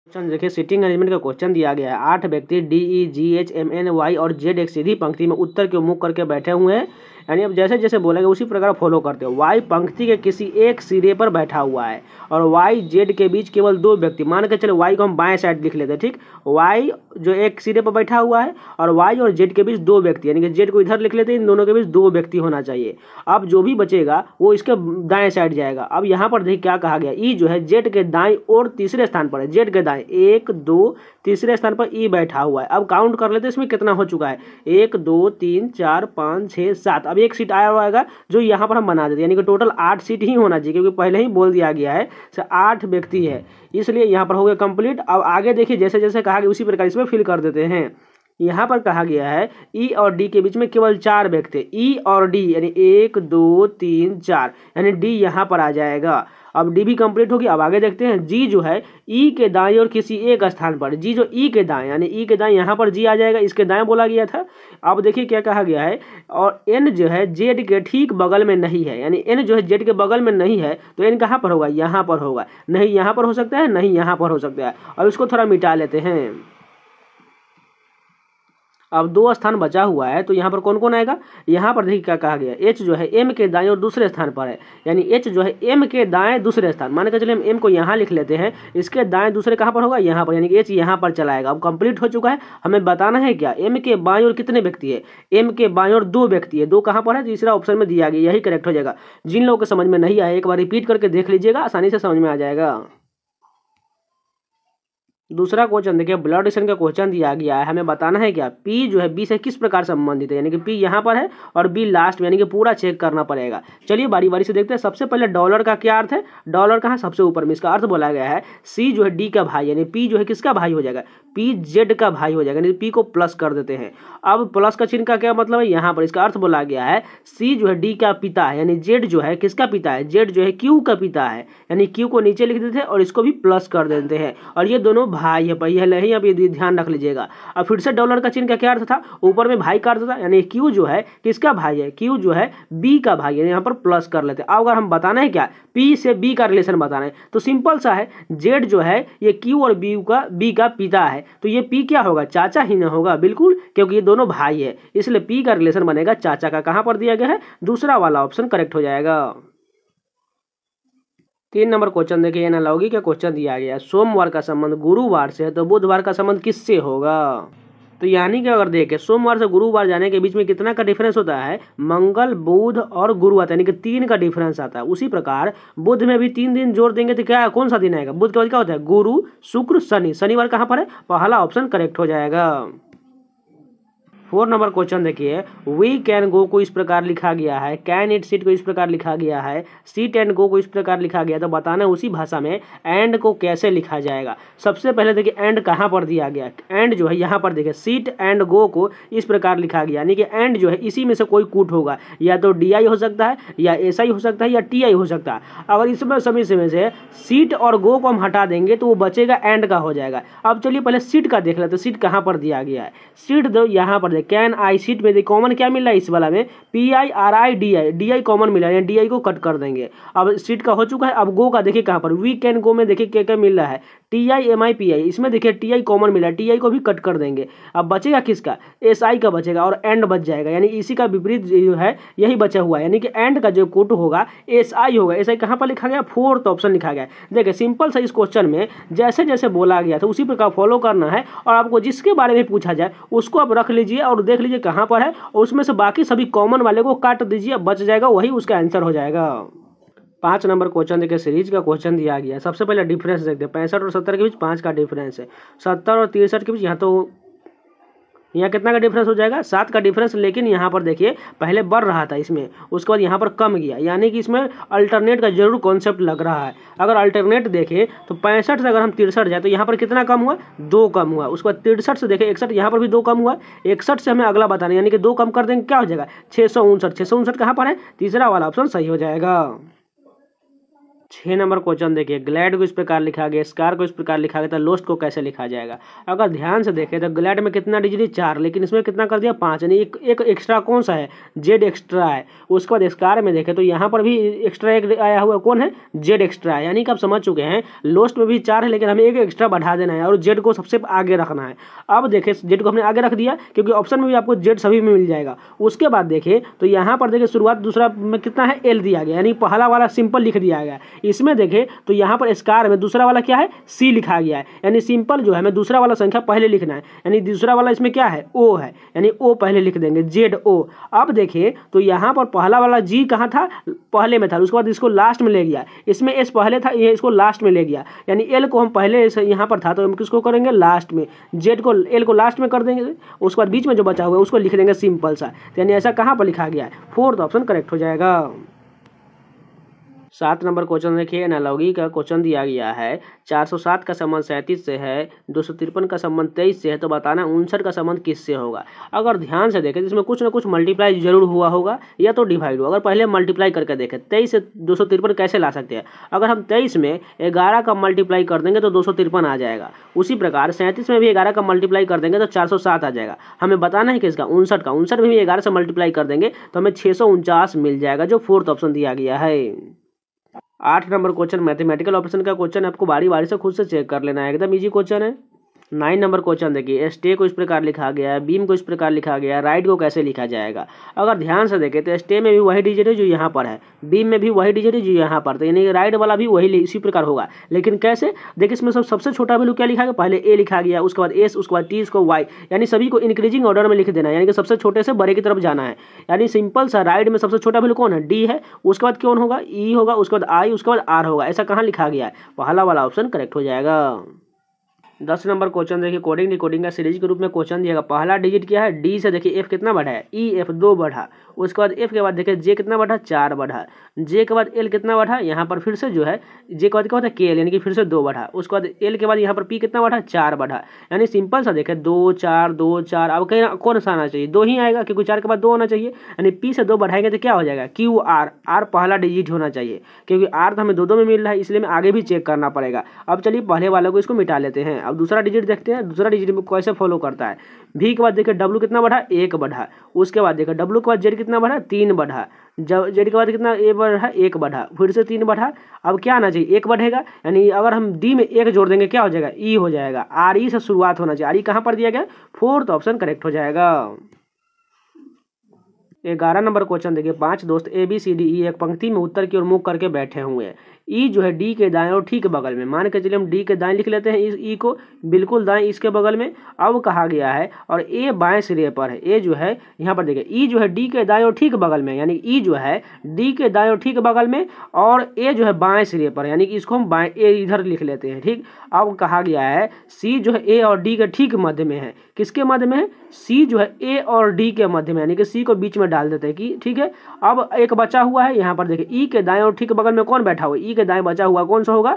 Question देखिए, seating arrangement का question दिया गया है। 8 व्यक्ति D E G H M N Y और जेड एक सीधी पंक्ति में उत्तर की ओर मुख करके बैठे हुए हैं। यानी अब जैसे जैसे बोलेंगे उसी प्रकार फॉलो करते हो। वाई पंक्ति के किसी एक सिरे पर बैठा हुआ है और वाई जेड के बीच केवल 2 व्यक्ति, मान के चलो वाई को हम बाएं साइड लिख लेते हैं, ठीक। वाई जो एक सिरे पर बैठा हुआ है और वाई और जेड के बीच 2 व्यक्ति, यानी कि जेड को इधर लिख लेते हैं, इन दोनों के बीच 2 व्यक्ति होना चाहिए। अब जो भी बचेगा वो इसके दाएं साइड जाएगा। अब यहाँ पर देखिए क्या कहा गया, ई जो है जेड के दाएं और तीसरे स्थान पर है। जेड के दाएं 1 2, तीसरे स्थान पर ई बैठा हुआ है। अब काउंट कर लेते हैं इसमें कितना हो चुका है, 1 2 3 4 5 6 7। अब एक सीट आया हुआ जो यहाँ पर हम बना देते हैं, यानी कि टोटल 8 सीट ही होना चाहिए, क्योंकि पहले ही बोल दिया गया है 8 व्यक्ति है, इसलिए यहाँ पर हो गया कंप्लीट। अब आगे देखिए जैसे जैसे कहा गया उसी प्रकार इसमें फिल कर देते हैं। यहाँ पर कहा गया है ई और डी के बीच में केवल 4 व्यक्ति, ई और डी यानी 1 2 3 4, यानी डी यहाँ पर आ जाएगा। अब डी भी कंप्लीट होगी। अब आगे देखते हैं, जी जो है ई के दाएं और किसी एक स्थान पर, जी जो ई के दाएं यानी ई के दाएं यहाँ पर जी आ जाएगा, इसके दाएं बोला गया था। अब देखिए क्या कहा गया है, और एन जो है जेड के ठीक बगल में नहीं है, यानी एन जो है जेड के बगल में नहीं है, तो एन कहाँ पर होगा, यहाँ पर होगा। नहीं यहाँ पर हो सकता है, नहीं यहाँ पर हो सकता है। और इसको थोड़ा मिटा लेते हैं। अब 2 स्थान बचा हुआ है, तो यहाँ पर कौन कौन आएगा, यहाँ पर देखिए क्या कहा गया, एच जो है एम के दाएं और दूसरे स्थान पर है, यानी एच जो है एम के दाएं दूसरे स्थान, मान के चलिए हम एम को यहाँ लिख लेते हैं, इसके दाएं दूसरे कहाँ पर होगा, यहाँ पर, यानी कि एच यहाँ पर चलाएगा। अब कंप्लीट हो चुका है। हमें बताना है क्या, एम के बाएं और कितने व्यक्ति है, एम के बाएं और 2 व्यक्ति है। 2 कहाँ पर है, तीसरा ऑप्शन में दिया गया, यही करेक्ट हो जाएगा। जिन लोगों को समझ में नहीं आया एक बार रिपीट करके देख लीजिएगा, आसानी से समझ में आ जाएगा। दूसरा क्वेश्चन देखिए, ब्लड रिलेशन का क्वेश्चन दिया गया है। हमें बताना है क्या, पी जो है बी से किस प्रकार संबंधित है, यानी कि पी यहाँ पर है और बी लास्ट में, यानी कि पूरा चेक करना पड़ेगा। चलिए बारी बारी से देखते हैं। सबसे पहले डॉलर का क्या अर्थ है, डॉलर कहाँ सबसे ऊपर में, इसका अर्थ बोला गया है सी जो है डी का भाई, यानी पी जो है किसका भाई हो जाएगा, पी जेड का भाई हो जाएगा, यानी पी को प्लस कर देते हैं। अब प्लस का चिन्ह का क्या मतलब है, यहाँ पर इसका अर्थ बोला गया है सी जो है डी का पिता है, यानी जेड जो है किसका पिता है, जेड जो है क्यू का पिता है, यानी क्यू को नीचे लिख देते हैं और इसको भी प्लस कर देते हैं, और ये दोनों भाई है। पहले ही अब ये ध्यान रख लीजिएगा। अब फिर से डॉलर का चिन्ह का क्या अर्थ था, ऊपर में भाई का अर्थ था, यानी क्यू जो है किसका भाई है, क्यू जो है बी का भाई है, यहाँ पर प्लस कर लेते हैं। अब अगर हम बताना है क्या, पी से बी का रिलेशन बताना है, तो सिंपल सा है, जेड जो है ये क्यू और बी का पिता है, तो ये पी क्या होगा, चाचा ही ना होगा, बिल्कुल, क्योंकि ये दोनों भाई है, इसलिए पी का रिलेशन बनेगा चाचा का। कहां पर दिया गया है, दूसरा वाला ऑप्शन करेक्ट हो जाएगा। 3 नंबर क्वेश्चन देखिए, एनालॉजी का क्वेश्चन दिया गया है। सोमवार का संबंध गुरुवार से है, तो बुधवार का संबंध किससे होगा। तो यानी कि अगर देखें सोमवार से गुरुवार जाने के बीच में कितना का डिफरेंस होता है, मंगल बुध और गुरुवार, यानी कि 3 का डिफरेंस आता है। उसी प्रकार बुध में भी 3 दिन जोड़ देंगे तो क्या कौन सा दिन आएगा, बुध के बाद क्या होता है, गुरु शुक्र शनि, शनिवार कहाँ पर है, पहला ऑप्शन करेक्ट हो जाएगा। 4 नंबर क्वेश्चन देखिए, वी कैन गो को इस प्रकार लिखा गया है, कैन इट सीट को इस प्रकार लिखा गया है, सीट एंड गो को इस प्रकार लिखा गया, तो बताना उसी भाषा में एंड को कैसे लिखा जाएगा। सबसे पहले देखिए एंड कहाँ पर दिया गया, एंड जो है यहाँ पर देखिए सीट एंड गो को इस प्रकार लिखा गया, यानी कि एंड जो है इसी में से कोई कूट होगा, या तो डी आई हो सकता है, या एस आई हो सकता है, या टी आई हो सकता है। अगर इसमें सभी में से सीट और गो को हम हटा देंगे तो वो बचेगा एंड का हो जाएगा। अब चलिए पहले सीट का देख लेते, सीट कहाँ पर दिया गया है, सीट दो यहाँ पर कैन आई, सीट में देखिए कॉमन क्या मिल रहा है इस वाला में, P I R I D I, D I common मिला है, डी आई को कट कर देंगे। अब सीट का हो चुका है। अब गो का देखिए कहाँ पर, वी कैन गो में देखिए क्या क्या मिल रहा है, T I am I P I, इसमें देखिए टी आई कॉमन मिला है, टी आई को भी कट कर देंगे। अब बचेगा किसका, एस आई का बचेगा और एंड बच जाएगा, यानी इसी का विपरीत जो है यही बचा हुआ है, यानी कि एंड का जो कूट होगा एस आई होगा। एस आई कहाँ पर लिखा गया, 4th ऑप्शन लिखा गया। देखिए सिंपल सा इस क्वेश्चन में जैसे जैसे बोला गया था उसी प्रकार फॉलो करना है, और आपको जिसके बारे में पूछा जाए उसको आप रख लीजिए और देख लीजिए कहाँ पर है, और उसमें से बाकी सभी कॉमन वाले को काट दीजिए, बच जाएगा, वही उसका आंसर हो जाएगा। 5 नंबर क्वेश्चन देखिए, सीरीज का क्वेश्चन दिया गया है। सबसे पहले डिफरेंस देखते हैं, 65 और 70 के बीच 5 का डिफरेंस है, 70 और 63 के बीच यहाँ तो यहाँ कितना का डिफरेंस हो जाएगा, 7 का डिफरेंस। लेकिन यहाँ पर देखिए पहले बढ़ रहा था इसमें, उसके बाद यहाँ पर कम गया, यानी कि इसमें अल्टरनेट का जरूर कॉन्सेप्ट लग रहा है। अगर अल्टरनेट देखें तो 65 से अगर हम 63 जाए तो यहाँ पर कितना कम हुआ, 2 कम हुआ। उसके बाद 63 से देखें 61, यहाँ पर भी 2 कम हुआ। 61 से हमें अगला बताना, यानी कि 2 कम कर देंगे क्या हो जाएगा, 659। 659 कहाँ पर है, तीसरा वाला ऑप्शन सही हो जाएगा। 6 नंबर क्वेश्चन देखिए, ग्लैड को इस प्रकार लिखा गया, स्कार को इस प्रकार लिखा गया, तो लोस्ट को कैसे लिखा जाएगा। अगर ध्यान से देखें तो ग्लैड में कितना डिजिट है 4, लेकिन इसमें कितना कर दिया 5, यानी एक एक्स्ट्रा कौन सा है, जेड एक्स्ट्रा है। उसके बाद स्कार में देखें तो यहाँ पर भी एक्स्ट्रा एक आया हुआ कौन है, जेड एक्स्ट्रा है, यानी कि आप समझ चुके हैं लोस्ट में भी 4 है लेकिन हमें एक एक्स्ट्रा बढ़ा देना है और जेड को सबसे आगे रखना है। अब देखें जेड को हमने आगे रख दिया क्योंकि ऑप्शन में भी आपको जेड सभी में मिल जाएगा। उसके बाद देखें तो यहाँ पर देखिए शुरुआत दूसरा में कितना है, एल दिया गया, यानी पहला वाला सिंपल लिख दिया गया। इसमें देखें तो यहाँ पर स्कार में दूसरा वाला क्या है, सी लिखा गया है, यानी सिंपल जो है हमें दूसरा वाला संख्या पहले लिखना है, यानी दूसरा वाला इसमें क्या है, ओ है, यानी ओ पहले लिख देंगे, जेड ओ। अब देखिए तो यहाँ पर पहला वाला जी कहाँ था, पहले में था, उसके बाद इसको लास्ट में ले गया, इसमें एस पहले था, ये इसको लास्ट में ले गया, यानी एल को हम पहले यहाँ पर था तो हम किसको करेंगे लास्ट में, जेड को एल को लास्ट में कर देंगे, उसके बाद बीच में जो बचा हुआ है उसको लिख देंगे सिंपल सा, यानी ऐसा कहाँ पर लिखा गया है, 4th ऑप्शन करेक्ट हो जाएगा। 7 नंबर क्वेश्चन देखिए, एनालॉगी का क्वेश्चन दिया गया है, 407 का संबंध 37 से है, 253 का संबंध 23 से है, तो बताना 59 का संबंध किससे होगा। अगर ध्यान से देखें इसमें कुछ ना कुछ मल्टीप्लाई जरूर हुआ होगा या तो डिवाइड हुआ। अगर पहले मल्टीप्लाई करके देखें 23 से 253 कैसे ला सकते हैं, अगर हम 23 में 11 का मल्टीप्लाई कर देंगे तो 253 आ जाएगा। उसी प्रकार 37 में भी 11 का मल्टीप्लाई कर देंगे तो 407 आ जाएगा। हमें बताना है कि इसका 59 में भी 11 से मल्टीप्लाई कर देंगे तो हमें 649 मिल जाएगा, जो 4th ऑप्शन दिया गया है। 8 नंबर क्वेश्चन मैथमेटिकल ऑपरेशन का क्वेश्चन, आपको बारी बारी से खुद से चेक कर लेना है, एकदम इजी क्वेश्चन है। 9 नंबर क्वेश्चन देखिए, स्टे को इस प्रकार लिखा गया है, बीम को इस प्रकार लिखा गया है, राइट को कैसे लिखा जाएगा। अगर ध्यान से देखें तो स्टे में भी वही डिजिट है जो यहाँ पर है, बीम में भी वही डिजिट है जो यहाँ पर, तो यानी राइट वाला भी वही इसी प्रकार होगा। लेकिन कैसे, देखिए इसमें सबसे छोटा वैल्यू क्या लिखा गया, पहले ए लिखा गया, उसके बाद एस, उसके बाद टी, उसको वाई, यानी सभी को इंक्रीजिंग ऑर्डर में लिख देना है, यानी कि सबसे छोटे से बड़े की तरफ जाना है। यानी सिंपल सा राइट में सबसे छोटा वैल्यू कौन है, डी है, उसके बाद कौन होगा, ई होगा, उसके बाद आई, उसके बाद आर होगा। ऐसा कहाँ लिखा गया है, पहला वाला ऑप्शन करेक्ट हो जाएगा। 10 नंबर क्वेश्चन देखिए, कोडिंग डिकोडिंग का सीरीज के रूप में क्वेश्चन दिएगा। पहला डिजिट क्या है, डी से देखिए एफ कितना बढ़ा है, ई एफ 2 बढ़ा, उसके बाद एफ के बाद देखिए जे कितना बढ़ा, 4 बढ़ा, जे के बाद एल कितना बढ़ा, यहाँ पर फिर से जो है जे के बाद क्या होता है के एल, यानी कि फिर से 2 बढ़ा, उसके बाद एल के बाद यहाँ पर पी कितना बढ़ा, 4 बढ़ा, यानी सिंपल सा देखें 2 4 2 4। अब कहीं कौन सा आना चाहिए, 2 ही आएगा क्योंकि 4 के बाद 2 होना चाहिए, यानी पी से 2 बढ़ाएंगे तो क्या हो जाएगा, क्यू आर, आर पहला डिजिट होना चाहिए, क्योंकि आर तो हमें 2 में मिल रहा है, इसलिए हमें आगे भी चेक करना पड़ेगा। अब चलिए पहले वाले को इसको मिटा लेते हैं। अब दूसरा डिजिट देखते हैं, दूसरा डिजिट में कैसे फॉलो करता है। भी के बाद देखिए डब्ल्यू कितना बढ़ा, 1 बढ़ा, उसके बाद देखिए डब्ल्यू के बाद जेड कितना बढ़ा, 3 बढ़ा, जेड के बाद कितना ए बढ़ा, 1 बढ़ा, फिर से 3 बढ़ा। अब क्या आना चाहिए, 1 बढ़ेगा, यानी अगर हम डी में 1 जोड़ देंगे क्या हो जाएगा, ई हो जाएगा। आर ई से शुरुआत होना चाहिए, आर ई कहाँ पर दिया गया, 4th ऑप्शन करेक्ट हो जाएगा। 11 नंबर क्वेश्चन देखिए, 5 दोस्त A B C D E एक पंक्ति में उत्तर की ओर मुख करके बैठे हुए हैं। ई जो है डी के दाएं और ठीक बगल में, मान के चलिए हम डी के दाएं लिख लेते हैं, इस ई को बिल्कुल दाएं इसके बगल में। अब कहा गया है और ए बाएं सिरे पर है, ए जो है यहाँ पर देखिए ई जो है डी के दाएं और ठीक बगल में, यानी ई जो है डी के दाएं और ठीक बगल में, और ए जो है बाएं सिरे पर, यानी कि इसको हम बाएं ए इधर लिख लेते हैं, ठीक। अब कहा गया है सी जो है ए और डी के ठीक मध्य में है, किसके मध्य में है, सी जो है ए और डी के मध्य में, यानी कि सी को बीच में डाल देते हैं कि ठीक है। अब एक बचा हुआ है यहाँ पर देखिए ई के दाएं और ठीक बगल में कौन बैठा हुआ है, ई के दाएं बचा हुआ कौन सा होगा,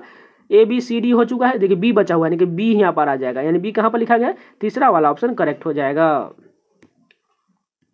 ए बी सी डी हो चुका है, देखिए बी बचा हुआ है, यानी कि बी यहाँ पर आ जाएगा, यानी बी कहाँ पर लिखा गया है, तीसरा वाला ऑप्शन करेक्ट हो जाएगा।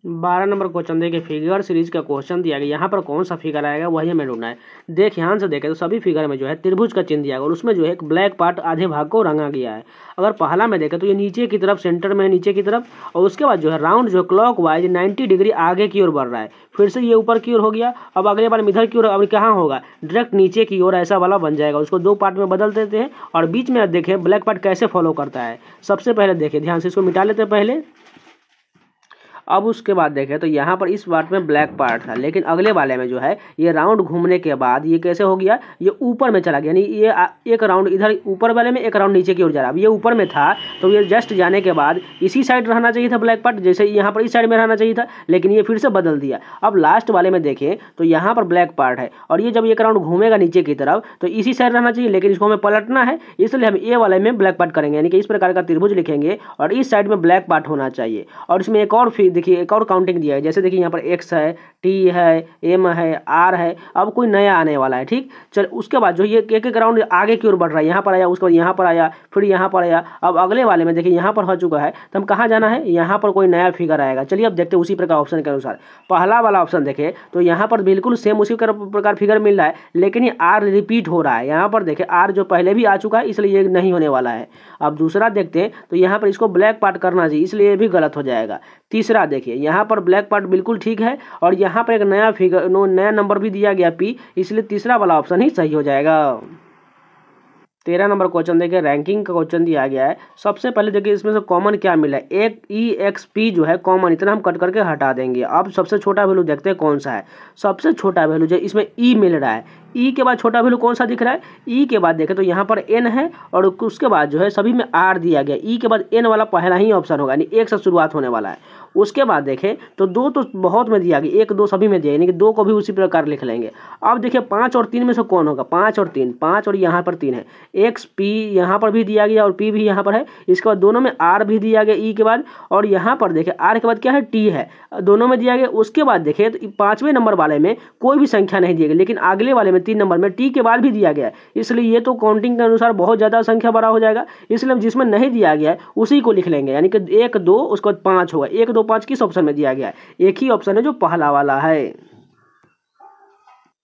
12 नंबर क्वेश्चन देखिए, फिगर सीरीज का क्वेश्चन दिया गया, यहाँ पर कौन सा फिगर आएगा वही हमें ढूंढना है। देख ध्यान से देखें तो सभी फिगर में जो है त्रिभुज का चिन्ह दिया गया और उसमें जो है एक ब्लैक पार्ट आधे भाग को रंगा गया है। अगर पहला में देखें तो ये नीचे की तरफ सेंटर में है, नीचे की तरफ, और उसके बाद जो है राउंड जो है क्लॉक वाइज 90 डिग्री आगे की ओर बढ़ रहा है, फिर से ये ऊपर की ओर हो गया। अब अगले बार इधर की ओर, अब कहाँ होगा, डायरेक्ट नीचे की ओर ऐसा वाला बन जाएगा। उसको 2 पार्ट में बदल देते हैं और बीच में देखें ब्लैक पार्ट कैसे फॉलो करता है। सबसे पहले देखिए ध्यान से, इसको मिटा लेते हैं पहले। अब उसके बाद देखें तो यहाँ पर इस पार्ट में ब्लैक पार्ट था, लेकिन अगले वाले में जो है ये राउंड घूमने के बाद ये कैसे हो गया, ये ऊपर में चला गया, यानी ये एक राउंड इधर ऊपर वाले में, एक राउंड नीचे की ओर जा रहा है। अब ये ऊपर में था तो ये जस्ट जाने के बाद इसी साइड रहना चाहिए था ब्लैक पार्ट, जैसे यहाँ पर इस साइड में रहना चाहिए था, लेकिन ये फिर से बदल दिया। अब लास्ट वाले में देखें तो यहाँ पर ब्लैक पार्ट है और ये जब एक राउंड घूमेगा नीचे की तरफ तो इसी साइड रहना चाहिए, लेकिन इसको हमें पलटना है, इसलिए हम ए वाले में ब्लैक पार्ट करेंगे, यानी कि इस प्रकार का त्रिभुज लिखेंगे और इस साइड में ब्लैक पार्ट होना चाहिए। और इसमें एक और देखिए एक और काउंटिंग दिया है, जैसे देखिए यहाँ पर x है, t है, m है, r है, अब कोई नया आने वाला है। ठीक, चल उसके बाद जो ये एक एक राउंड आगे की ओर बढ़ रहा है, यहाँ पर आया, उसके बाद यहाँ पर आया, फिर यहाँ पर आया। अब अगले वाले में देखिए यहाँ पर हो चुका है, तो हम कहाँ जाना है, यहाँ पर कोई नया फिगर आएगा। चलिए अब देखते हैं उसी प्रकार ऑप्शन के अनुसार। पहला वाला ऑप्शन देखें तो यहाँ पर बिल्कुल सेम उसी प्रकार फिगर मिल रहा है, लेकिन ये r रिपीट हो रहा है। यहाँ पर देखें r जो पहले भी आ चुका है, इसलिए ये नहीं होने वाला है। अब दूसरा देखते हैं तो यहाँ पर इसको ब्लैक पार्ट करना चाहिए, इसलिए ये भी गलत हो जाएगा। तीसरा देखिए यहाँ पर ब्लैक पार्ट बिल्कुल ठीक है, और यहाँ पर एक नया फिगर नया नंबर भी दिया गया p, इसलिए तीसरा वाला ऑप्शन ही सही हो जाएगा। 13 नंबर क्वेश्चन देखिए, रैंकिंग का क्वेश्चन दिया गया है। सबसे पहले देखिए इसमें से कॉमन क्या मिला है, एक EXP जो है कॉमन, इतना हम कट करके हटा देंगे। अब सबसे छोटा वैल्यू देखते हैं कौन सा है। सबसे छोटा वैल्यू जो इसमें E मिल रहा है, E के बाद छोटा वैल्यू कौन सा दिख रहा है, E के बाद देखें तो यहाँ पर N है, और उसके बाद जो है सभी में R दिया गया। E के बाद N वाला पहला ही ऑप्शन होगा, यानी 1 से शुरुआत होने वाला है। उसके बाद देखें तो 2 तो बहुत में दिया गया, 1 2 सभी में दिया, यानी कि 2 को भी उसी प्रकार लिख लेंगे। अब देखिए 5 और 3 में से कौन होगा, 5 और 3, 5 और यहाँ पर 3 है, XP यहाँ पर भी दिया गया और P भी यहाँ पर है। इसके बाद दोनों में R भी दिया गया E के बाद, और यहाँ पर देखिए R के बाद क्या है, T है, दोनों में दिया गया। उसके बाद देखिए तो 5वें नंबर वाले में कोई भी संख्या नहीं दी गई, लेकिन अगले वाले में 3 नंबर में T के बाद भी दिया गया है, इसलिए ये तो काउंटिंग के अनुसार बहुत ज़्यादा संख्या बड़ा हो जाएगा, इसलिए जिसमें नहीं दिया गया है उसी को लिख लेंगे, यानी कि 1 2 उसके बाद 5 होगा। 1 2 5 किस ऑप्शन में दिया गया है, एक ही ऑप्शन है जो पहला वाला है।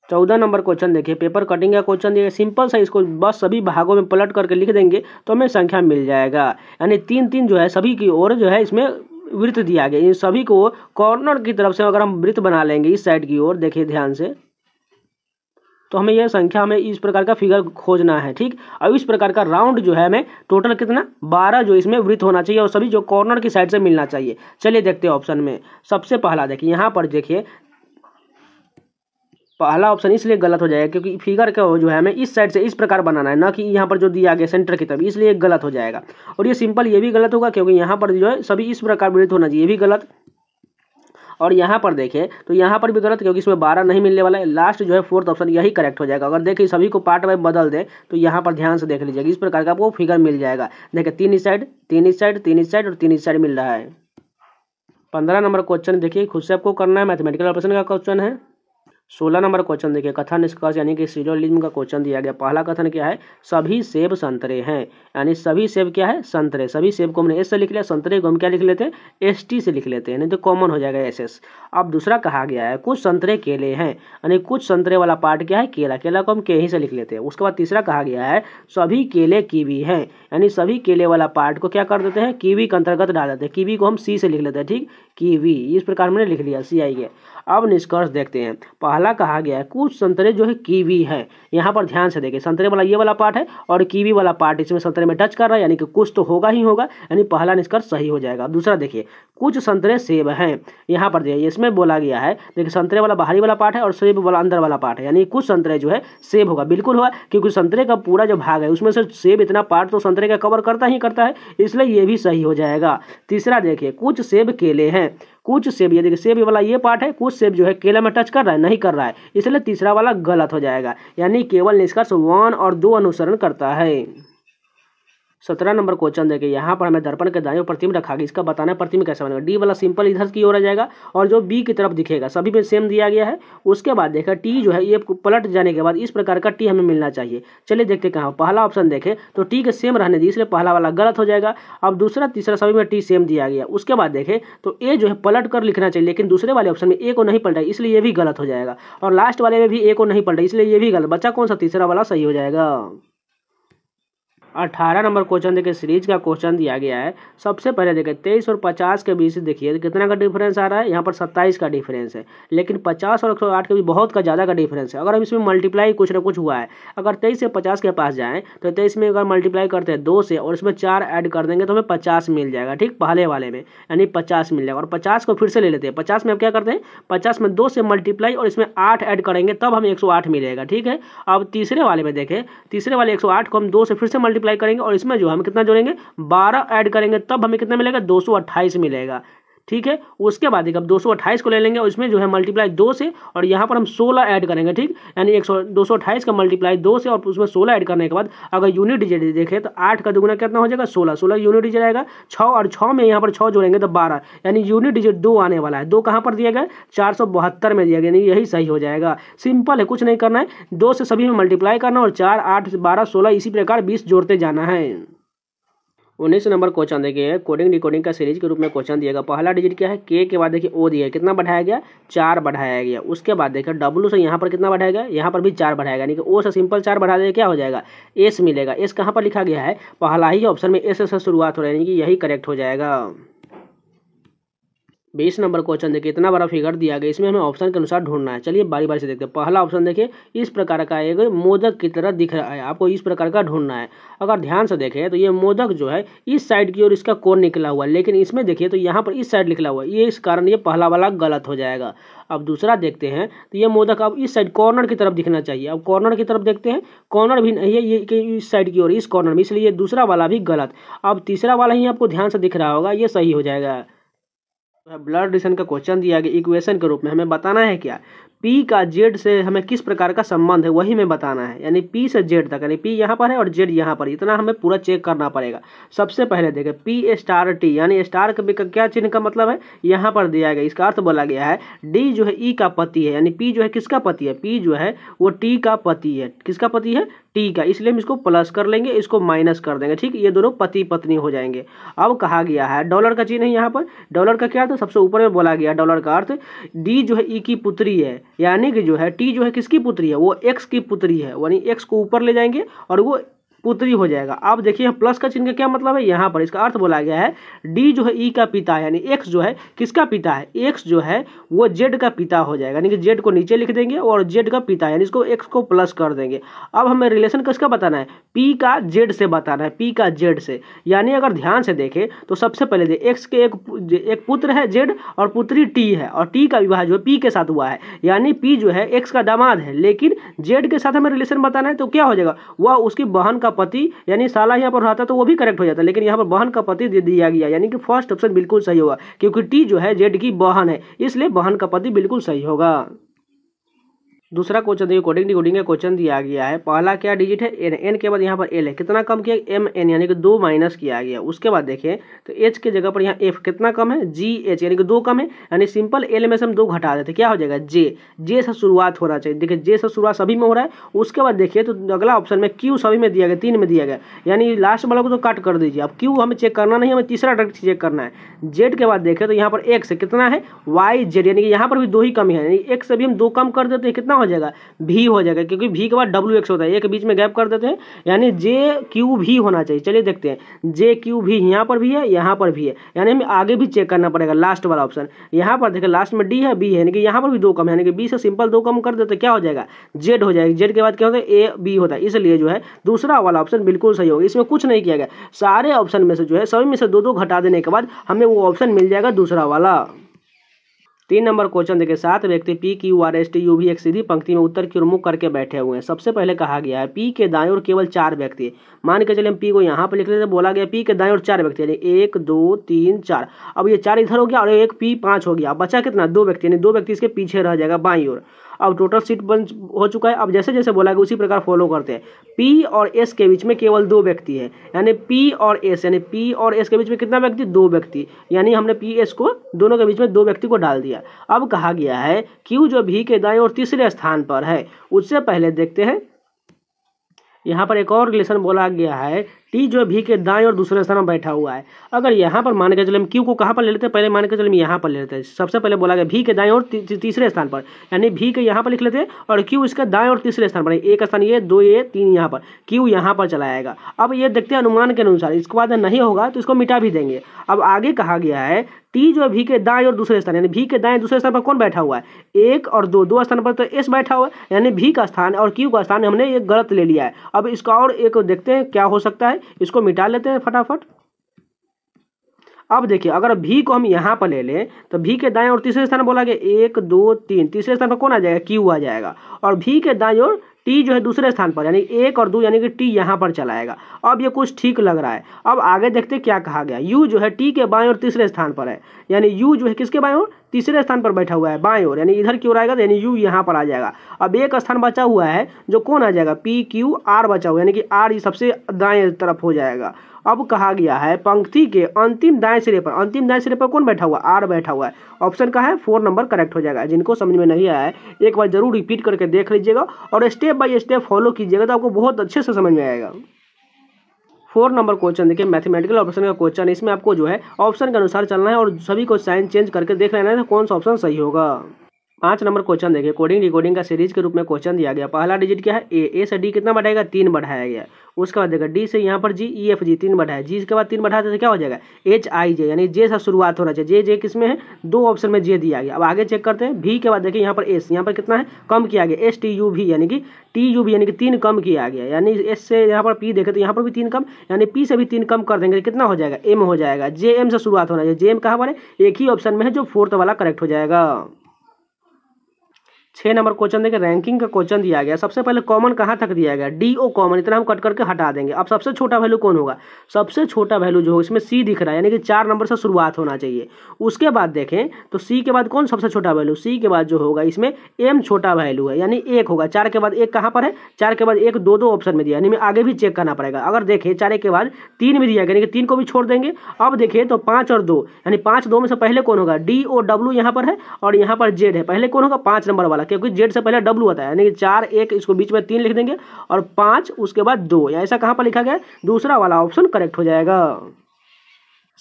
14 नंबर क्वेश्चन देखिए, पेपर कटिंग का क्वेश्चन दिया, सिंपल सा, इसको बस सभी भागों में पलट करके लिख देंगे तो हमें संख्या मिल जाएगा। यानी 3 3 जो है सभी की ओर जो है इसमें वृत्त दिया गया, इन सभी को कॉर्नर की तरफ से अगर हम वृत्त बना लेंगे इस साइड की ओर, देखिए ध्यान से, तो हमें यह संख्या, हमें इस प्रकार का फिगर खोजना है। ठीक, अब इस प्रकार का राउंड जो है हमें टोटल कितना 12 जो इसमें वृत्त होना चाहिए, और सभी जो कॉर्नर की साइड से मिलना चाहिए। चलिए देखते हैं ऑप्शन में। सबसे पहला देखिए यहाँ पर देखिए, पहला ऑप्शन इसलिए गलत हो जाएगा क्योंकि फिगर का जो है हमें इस साइड से इस प्रकार बनाना है, ना कि यहाँ पर जो दिया गया सेंटर की तरफ, इसलिए गलत हो जाएगा। और ये सिंपल ये भी गलत होगा क्योंकि यहाँ पर जो है सभी इस प्रकार वृत्त होना चाहिए, ये भी गलत। और यहाँ पर देखें तो यहाँ पर भी गलत, क्योंकि इसमें 12 नहीं मिलने वाला है। लास्ट जो है 4th ऑप्शन यही करेक्ट हो जाएगा। अगर देखिए सभी को पार्ट वाइज बदल दें तो यहाँ पर ध्यान से देख लीजिएगा, इस प्रकार का आपको फिगर मिल जाएगा। देखिए 3 इस साइड, 3 इस साइड, 3 इस साइड और 3 इस साइड मिल रहा है। 15 नंबर क्वेश्चन देखिए, खुद से आपको करना है, मैथमेटिकल ऑपरेशन का क्वेश्चन है। 16 नंबर क्वेश्चन देखिए, कथन निष्कर्ष यानी कि सिलोजिज्म का क्वेश्चन दिया गया। पहला कथन क्या है, सभी सेब संतरे हैं, यानी सभी सेब क्या है, संतरे। सभी सेब को हमने एस से लिख लिया, संतरे को हम क्या लिख लेते हैं, ST से लिख लेते हैं, नहीं तो कॉमन हो जाएगा SS। अब दूसरा कहा गया है कुछ संतरे केले हैं, यानी कुछ संतरे वाला पार्ट क्या है, केला, केला को हम के ही से लिख लेते हैं। उसके बाद तीसरा कहा गया है सभी केले कीवी हैं, यानी सभी केले वाला पार्ट को क्या कर देते हैं, कीवी के अंतर्गत डाल देते हैं। कीवी को हम C से लिख लेते हैं। ठीक, कीवी, इस प्रकार मैंने लिख लिया, C आएगा। अब निष्कर्ष देखते हैं। पहला कहा गया है कुछ संतरे जो है कीवी है, यहाँ पर ध्यान से देखिए, संतरे वाला ये वाला पार्ट है और कीवी वाला पार्ट इसमें संतरे में टच कर रहा है, यानी कि कुछ तो होगा ही होगा, यानी पहला निष्कर्ष सही हो जाएगा। दूसरा देखिए, कुछ संतरे सेब हैं, यहाँ पर देखिए इसमें बोला गया है, देखिए संतरे वाला बाहरी वाला पार्ट है और सेब वाला अंदर वाला पार्ट है, यानी कुछ संतरे जो है सेब होगा, बिल्कुल होगा, क्योंकि संतरे का पूरा जो भाग है उसमें से सेब इतना पार्ट तो संतरे का कवर करता ही करता है, इसलिए ये भी सही हो जाएगा। तीसरा देखिए, कुछ सेब केले हैं, कुछ सेब, ये देखिए सेब वाला ये पार्ट है, कुछ सेब जो है केला में टच कर रहा है, नहीं कर रहा है, इसलिए तीसरा वाला गलत हो जाएगा, यानी केवल निष्कर्ष 1 और 2 अनुसरण करता है। 17 नंबर क्वेश्चन देखिए, यहाँ पर हमें दर्पण के दाएं ओर प्रतिबिंब रखा गया, इसका बताना है प्रतिबिंब कैसे बनेगा। डी वाला सिंपल इधर की ओर आ जाएगा और जो बी की तरफ दिखेगा सभी में सेम दिया गया है। उसके बाद देखा टी जो है ये पलट जाने के बाद इस प्रकार का टी हमें मिलना चाहिए। चलिए देखते कहाँ, पहला ऑप्शन देखें तो टी के सेम रहने दी, इसलिए पहला वाला गलत हो जाएगा। अब दूसरा तीसरा सभी में टी सेम दिया गया। उसके बाद देखें तो ए जो है पलट कर लिखना चाहिए, लेकिन दूसरे वाले ऑप्शन में ए को नहीं पलटा, इसलिए ये भी गलत हो जाएगा। और लास्ट वाले में भी ए को नहीं पलटा, इसलिए ये भी गलत। बच्चा कौन सा, तीसरा वाला सही हो जाएगा। 18 नंबर क्वेश्चन देखिए, सीरीज का क्वेश्चन दिया गया है। सबसे पहले देखिए 23 और 50 के बीच देखिए कितना का डिफरेंस आ रहा है, यहाँ पर 27 का डिफरेंस है, लेकिन 50 और 108 के भी बहुत का ज़्यादा का डिफरेंस है। अगर हम इसमें मल्टीप्लाई कुछ ना कुछ हुआ है, अगर 23 से 50 के पास जाएँ तो 23 में अगर मल्टीप्लाई करते हैं 2 से और इसमें 4 ऐड कर देंगे तो हमें 50 मिल जाएगा। ठीक, पहले वाले में यानी 50 मिल जाएगा। और 50 को फिर से ले लेते हैं, 50 में अब क्या करते हैं, 50 में 2 से मल्टीप्लाई और इसमें 8 ऐड करेंगे तब हमें 108 मिलेगा। ठीक है, अब तीसरे वाले में देखें, तीसरे वाले 108 को हम 2 से फिर से मल्टीप्लाई करेंगे और इसमें जो हम कितना जोड़ेंगे, 12 ऐड करेंगे तब हमें कितना मिलेगा, 228 मिलेगा। ठीक है। उसके बाद देखिए अब 228 को ले लेंगे और इसमें जो है मल्टीप्लाई 2 से, और यहाँ पर हम 16 ऐड करेंगे, ठीक। यानी 228 का मल्टीप्लाई 2 से और उसमें 16 ऐड करने के बाद अगर यूनिट डिजिट देखें तो 8 का दुगुना कितना हो जाएगा 16, 16 यूनिट डिजिट आएगा 6, और 6 में यहाँ पर 6 जोड़ेंगे तो 12, यानी यूनिट डिजिट 2 आने वाला है। 2 कहाँ पर दिया गया 472 में दिया गया, यानी यही सही हो जाएगा। सिंपल है, कुछ नहीं करना है, 2 से सभी में मल्टीप्लाई करना और 4, 8, 12, 16 इसी प्रकार 20 जोड़ते जाना है। 19 नंबर क्वेश्चन देखिए, कोडिंग डिकोडिंग का सीरीज के रूप में क्वेश्चन दिएगा। पहला डिजिट क्या है के के बाद देखिए ओ दिया है, कितना बढ़ाया गया 4 बढ़ाया गया। उसके बाद देखिए डब्लू से यहाँ पर कितना बढ़ाया गया, यहाँ पर भी 4 बढ़ाएगा, यानी कि ओ से सिंपल 4 बढ़ा देगा क्या हो जाएगा एस मिलेगा। एस कहाँ पर लिखा गया है, पहला ही ऑप्शन में एस से शुरुआत हो रहा है, यानी कि यही करेक्ट हो जाएगा। 20 नंबर क्वेश्चन देखिए, इतना बड़ा फिगर दिया गया, इसमें हमें ऑप्शन के अनुसार ढूंढना है। चलिए बारी बारी से देखते हैं। पहला ऑप्शन देखिए इस प्रकार का एक मोदक की तरह दिख रहा है, आपको इस प्रकार का ढूंढना है। अगर ध्यान से देखें तो ये मोदक जो है इस साइड की ओर इसका कोण निकला हुआ है, लेकिन इसमें देखिए तो यहाँ पर इस साइड निकला हुआ है, ये इस कारण ये पहला वाला गलत हो जाएगा। अब दूसरा देखते हैं तो ये मोदक अब इस साइड कॉर्नर की तरफ दिखना चाहिए। अब कॉर्नर की तरफ देखते हैं, कॉर्नर भी नहीं है, ये इस साइड की ओर इस कॉर्नर में, इसलिए दूसरा वाला भी गलत। अब तीसरा वाला ही आपको ध्यान से दिख रहा होगा, ये सही हो जाएगा। ब्लड रिलेशन का क्वेश्चन दिया गया इक्वेशन के रूप में, हमें बताना है क्या पी का जेड से हमें किस प्रकार का संबंध है, वही में बताना है। यानी पी से जेड तक, यानी पी यहाँ पर है और जेड यहाँ पर, इतना हमें पूरा चेक करना पड़ेगा। सबसे पहले देखें पी स्टार टी, यानी स्टार का क्या चिन्ह का मतलब है यहाँ पर दिया गया, इसका अर्थ बोला गया है डी जो है ई का पति है, यानी पी जो है किसका पति है, पी जो है वो टी का पति है। किसका पति है, टी का, इसलिए हम इसको प्लस कर लेंगे, इसको माइनस कर देंगे, ठीक। ये दोनों पति पत्नी हो जाएंगे। अब कहा गया है डॉलर का चिन्ह है यहाँ पर, डॉलर का क्या अर्थ, सबसे ऊपर में बोला गया डॉलर का अर्थ डी जो है ई की पुत्री है, यानी कि जो है टी जो है किसकी पुत्री है, वो एक्स की पुत्री है, यानी एक्स को ऊपर ले जाएंगे और वो पुत्री हो जाएगा। अब देखिए प्लस का चिन्ह का क्या मतलब है, यहाँ पर इसका अर्थ बोला गया है डी जो है ई का पिता है, यानी एक्स जो है किसका पिता है, एक्स जो है वो जेड का पिता हो जाएगा, यानी कि जेड को नीचे लिख देंगे और जेड का पिता, यानी इसको एक्स को प्लस कर देंगे। अब हमें रिलेशन किसका बताना है, पी का जेड से बताना है, पी का जेड से। यानी अगर ध्यान से देखें तो सबसे पहले एक्स के एक पुत्र है जेड और पुत्री टी है, और टी का विवाह जो है पी के साथ हुआ है, यानी पी जो है एक्स का दामाद है, लेकिन जेड के साथ हमें रिलेशन बताना है तो क्या हो जाएगा, वह उसकी बहन का पति, यानी साला यहाँ पर रहता तो वो भी करेक्ट हो जाता, लेकिन यहाँ पर बहन का पति दे दिया गया, यानी कि फर्स्ट ऑप्शन बिल्कुल सही होगा, क्योंकि टी जो है जेड की बहन है, इसलिए बहन का पति बिल्कुल सही होगा। दूसरा क्वेश्चन देखिए, कोडिंग डिकोडिंग का क्वेश्चन दिया गया है। पहला क्या डिजिट है एन, एन के बाद यहाँ पर एल है, कितना कम किया एम एन, यानी कि 2 माइनस किया गया। उसके बाद देखें तो एच के जगह पर यहाँ एफ कितना कम है जी एच, यानी कि 2 कम है, यानी सिंपल एल में से हम 2 घटा देते, क्या हो जाएगा जे, जे से शुरुआत होना चाहिए। देखिए जे से शुरुआत सभी में हो रहा है। उसके बाद देखिए तो अगला ऑप्शन में क्यू सभी में दिया गया, 3 में दिया गया, यानी लास्ट वाला को तो काट कर दीजिए। अब क्यू हमें चेक करना नहीं, हमें तीसरा डायरेक्ट चेक करना है। जेड के बाद देखें तो यहाँ पर एक्स कितना है वाई जेड, यानी कि यहाँ पर भी 2 ही कमी है, यानी एक्स से भी हम 2 कम कर देते हैं, कितना हो जाएगा भी हो जाएगा, क्योंकि भी के बाद डब्ल्यू एक्स होता है, एक बीच में गैप कर देते हैं, यानी जे क्यू भी होना चाहिए। चलिए देखते हैं जे क्यू भी यहाँ पर भी है, यहाँ पर भी है, यानी हमें आगे भी चेक करना पड़ेगा लास्ट वाला ऑप्शन। यहाँ पर देखिए लास्ट में डी है बी है, यानी कि यहाँ पर भी 2 कम है, यानी कि बी से सिंपल 2 कम कर देते क्या हो जाएगा जेड हो जाएगा। जेड के बाद क्या होता है ए बी होता है, इसलिए जो है दूसरा वाला ऑप्शन बिल्कुल सही होगा। इसमें कुछ नहीं किया गया, सारे ऑप्शन में से जो है सभी में से 2-2 घटा देने के बाद हमें वो ऑप्शन मिल जाएगा दूसरा वाला। 3 नंबर क्वेश्चन देखिए, 7 व्यक्ति P Q R S T U भी एक सीधी पंक्ति में उत्तर की ओर मुख करके बैठे हुए हैं। सबसे पहले कहा गया है पी के दाएं ओर केवल 4 व्यक्ति, मान के चले हम पी को यहाँ पर लिख लेते, बोला गया पी के दाएं ओर 4 व्यक्ति, यानी 1 2 3 4। अब ये 4 इधर हो गया और एक पी 5 हो गया, बचा कितना 2 व्यक्ति, यानी 2 व्यक्ति इसके पीछे रह जाएगा बाईं ओर। अब टोटल सीट बन हो चुका है। अब जैसे जैसे बोला गया उसी प्रकार फॉलो करते हैं। पी और एस के बीच में केवल 2 व्यक्ति है, यानी पी और एस, यानी पी और एस के बीच में कितना व्यक्ति 2 व्यक्ति, यानी हमने पी एस को दोनों के बीच में 2 व्यक्ति को डाल दिया। अब कहा गया है क्यू जो भी के दाएं और तीसरे स्थान पर है, उससे पहले देखते हैं यहाँ पर एक और रिलेशन बोला गया है टी जो भी के दाएं और दूसरे स्थान में बैठा हुआ है। अगर यहाँ पर मान के चले हम क्यू को कहाँ पर ले लेते हैं, पहले मान के चले हम यहाँ पर ले लेते हैं। सबसे पहले बोला गया भी के दाएं और तीसरे स्थान पर, यानी भी के यहाँ पर लिख लेते हैं और क्यू इसके दाएं और तीसरे स्थान पर, एक स्थान ये 2 ये 3 यहाँ पर, क्यू यहाँ पर चला आएगा। अब ये देखते हैं अनुमान के अनुसार, इसके बाद नहीं होगा तो इसको मिटा भी देंगे। अब आगे कहा गया है टी जो भी के दाएं और दूसरे स्थान, यानी भी के दाएं दूसरे स्थान पर कौन बैठा हुआ है 1 और 2 स्थान पर तो एस बैठा हुआ है, यानी भी का स्थान और क्यू का स्थान हमने ये गलत ले लिया है। अब इसका और एक देखते हैं क्या हो सकता है, इसको मिटा लेते हैं फटाफट। अब देखिए अगर भी को हम यहाँ पर ले लें तो भी के दाएं और तीसरे स्थान बोला गया 1 2 3, तीसरे स्थान पर कौन आ जाएगा क्यू आ जाएगा, और भी के दाएं और टी जो है दूसरे स्थान पर, यानी 1 और 2 यानी कि टी यहाँ पर चला आएगा। अब ये कुछ ठीक लग रहा है। अब आगे देखते क्या कहा गया। यू जो है टी के बाएं और तीसरे स्थान पर है, यानी यू जो है किसके बाएं और तीसरे स्थान पर बैठा हुआ है, बाएं ओर, यानी इधर की ओर आएगा तो यानी यू यहाँ पर आ जाएगा। अब एक स्थान बचा हुआ है जो कौन आ जाएगा, पी क्यू आर बचा हुआ है, यानी कि आर सबसे दाएं तरफ हो जाएगा। अब कहा गया है पंक्ति के अंतिम दाएं सिरे पर कौन बैठा हुआ, आर बैठा हुआ है। ऑप्शन का है 4 नंबर करेक्ट हो जाएगा। जिनको समझ में नहीं आया है एक बार जरूर रिपीट करके देख लीजिएगा और स्टेप बाय स्टेप फॉलो कीजिएगा तो आपको बहुत अच्छे से समझ में आएगा। 4 नंबर क्वेश्चन देखिए, मैथमेटिकल ऑप्शन का क्वेश्चन। इसमें आपको जो है ऑप्शन के अनुसार चलना है और सभी को साइन चेंज करके देख लेना है कौन सा ऑप्शन सही होगा। 5 नंबर क्वेश्चन देखिए, कोडिंग डिकोडिंग का सीरीज के रूप में क्वेश्चन दिया गया। पहला डिजिट क्या है, ए से डी कितना बढ़ाएगा, 3 बढ़ाया गया। उसके बाद देखा डी से यहाँ पर जी, ई एफ जी 3 बढ़ाया, जी के बाद 3 बढ़ाते तो क्या हो जाएगा, एच आई जे, यानी जे से शुरुआत होना चाहिए। जे किसमें है, 2 ऑप्शन में जे दिया गया। अब आगे चेक करते हैं, भी के बाद देखिए यहाँ पर एस, यहाँ पर कितना है, कम किया गया, एस टी यू भी, यानी कि टी यू भी यानी कि 3 कम किया गया, यानी एस से यहाँ पर पी देखे तो यहाँ पर भी 3 कम, यानी पी से भी 3 कम कर देंगे कितना हो जाएगा, एम हो जाएगा। जे एम से शुरुआत होना चाहिए, जे एम कहाँ पर है, एक ही ऑप्शन में है जो 4th वाला करेक्ट हो जाएगा। 6 नंबर क्वेश्चन देखिए, रैंकिंग का क्वेश्चन दिया गया। सबसे पहले कॉमन कहाँ तक दिया गया, डी ओ कॉमन, इतना हम कट करके हटा देंगे। अब सबसे छोटा वैल्यू कौन होगा, सबसे छोटा वैल्यू जो हो इसमें सी दिख रहा है, यानी कि 4 नंबर से शुरुआत होना चाहिए। उसके बाद देखें तो सी के बाद कौन सबसे छोटा वैल्यू, सी के बाद जो होगा इसमें एम छोटा वैल्यू है, यानी 1 होगा। 4 के बाद 1 कहाँ पर है, 4 के बाद 1 2 ऑप्शन में दिया, यानी मैं आगे भी चेक करना पड़ेगा। अगर देखें 4 के बाद 3 में दिया गया, यानी कि 3 को भी छोड़ देंगे। अब देखिए तो 5 और 2, यानी 5 2 में से पहले कौन होगा, डी ओ डब्ल्यू यहाँ पर है और यहाँ पर जेड है, पहले कौन होगा 5 नंबर वाला, क्योंकि जेड से पहले डब्ल्यू होता है, यानी कि 4 1 इसको बीच में 3 लिख देंगे और 5 उसके बाद 2, या ऐसा कहां पर लिखा गया है, दूसरा वाला ऑप्शन करेक्ट हो जाएगा।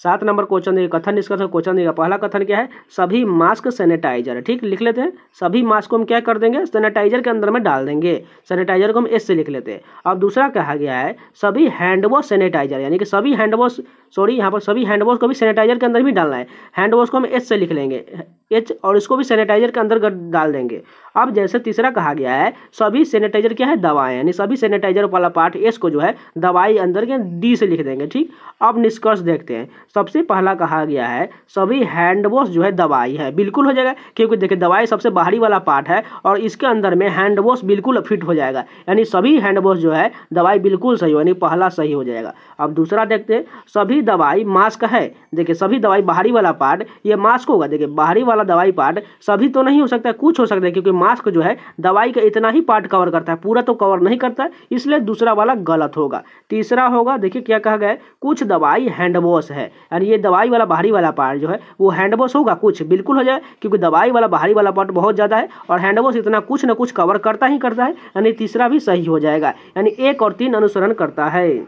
7 नंबर क्वेश्चन देखिए, कथन निष्कर्ष क्वेश्चन देगा। पहला कथन क्या है, सभी मास्क सैनिटाइजर है, ठीक लिख लेते हैं। सभी मास्क को हम क्या कर देंगे, सैनिटाइजर के अंदर में डाल देंगे, सैनिटाइजर को हम एस से लिख लेते हैं। अब दूसरा कहा गया है सभी हैंड वॉश सैनिटाइजर, यानी कि सभी हैंड वॉश, सॉरी यहाँ पर सभी हैंड वॉश को भी सैनिटाइजर के अंदर भी डालना है। हैंड वॉश को हम एच से लिख लेंगे, एच, और इसको भी सैनिटाइजर के अंदर डाल देंगे। अब जैसे तीसरा कहा गया है सभी सैनिटाइजर क्या है, दवाएं, यानी सभी सैनिटाइजर वाला पार्ट एस को जो है दवाई अंदर के डी से लिख देंगे, ठीक। अब निष्कर्ष देखते हैं। सबसे पहला कहा गया है सभी हैंड वॉश जो है दवाई है, बिल्कुल हो जाएगा, क्योंकि देखिए दवाई सबसे बाहरी वाला पार्ट है और इसके अंदर में हैंड वॉश बिल्कुल फिट हो जाएगा, यानी सभी हैंड वॉश जो है दवाई बिल्कुल सही हो, यानी पहला सही हो जाएगा। अब दूसरा देखते हैं, सभी दवाई मास्क है, देखिए सभी दवाई बाहरी वाला पार्ट ये मास्क होगा। देखिए बाहरी वाला दवाई पार्ट सभी तो नहीं हो सकता है, कुछ हो सकता है, क्योंकि मास्क जो है दवाई का इतना ही पार्ट कवर करता है, पूरा तो कवर नहीं करता है, इसलिए दूसरा वाला गलत होगा। तीसरा होगा, देखिए क्या कहा गया है, कुछ दवाई हैंड वॉश है, यानी ये दवाई वाला बाहरी वाला पार्ट जो है वो हैंड वॉश होगा, कुछ बिल्कुल हो जाए, क्योंकि दवाई वाला बाहरी वाला पार्ट बहुत ज्यादा है और हैंड वॉश इतना कुछ न कुछ कवर करता ही करता है, यानी तीसरा भी सही हो जाएगा, यानी 1 और 3 अनुसरण करता है।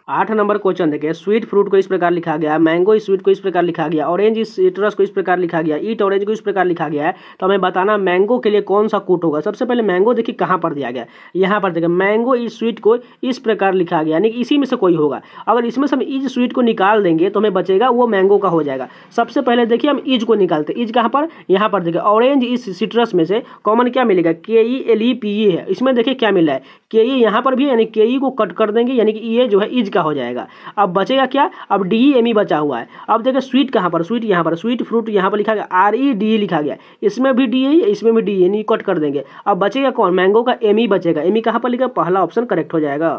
8 नंबर क्वेश्चन देखिए, स्वीट फ्रूट को इस प्रकार लिखा गया, मैंगो स्वीट को इस प्रकार लिखा गया, ऑरेंज सिट्रस को इस प्रकार लिखा गया, ईट ऑरेंज को इस प्रकार लिखा गया है। तो हमें बताना मैंगो के लिए कौन सा कूट होगा। सबसे पहले मैंगो देखिए कहाँ पर दिया गया, यहाँ पर देखिए मैंगो इस स्वीट को इस प्रकार लिखा गया, यानी कि इसी में से कोई होगा। अगर इसमें से हम इज स्वीट को निकाल देंगे तो हमें बचेगा वो मैंगो का हो जाएगा। सबसे पहले देखिए हम इज को निकालते, इज कहाँ पर, यहाँ पर देखिए ऑरेंज इस सिट्रस में से कॉमन क्या मिलेगा, KELEPE है, इसमें देखिए क्या मिल रहा है, KE यहाँ पर भी, यानी KE को कट कर देंगे, यानी कि ये जो है इज का हो जाएगा। अब बचेगा क्या, अब DEME बचा हुआ है। अब देखिए स्वीट कहाँ पर, स्वीट यहाँ पर, स्वीट फ्रूट यहाँ पर लिखा गया REDE लिखा गया, इसमें भी DE इसमें भी DE, यानी कट कर देंगे। अब बचेगा कौन, मैंगो का ME बचेगा, ME कहाँ पर लिखा, पहला ऑप्शन करेक्ट हो जाएगा।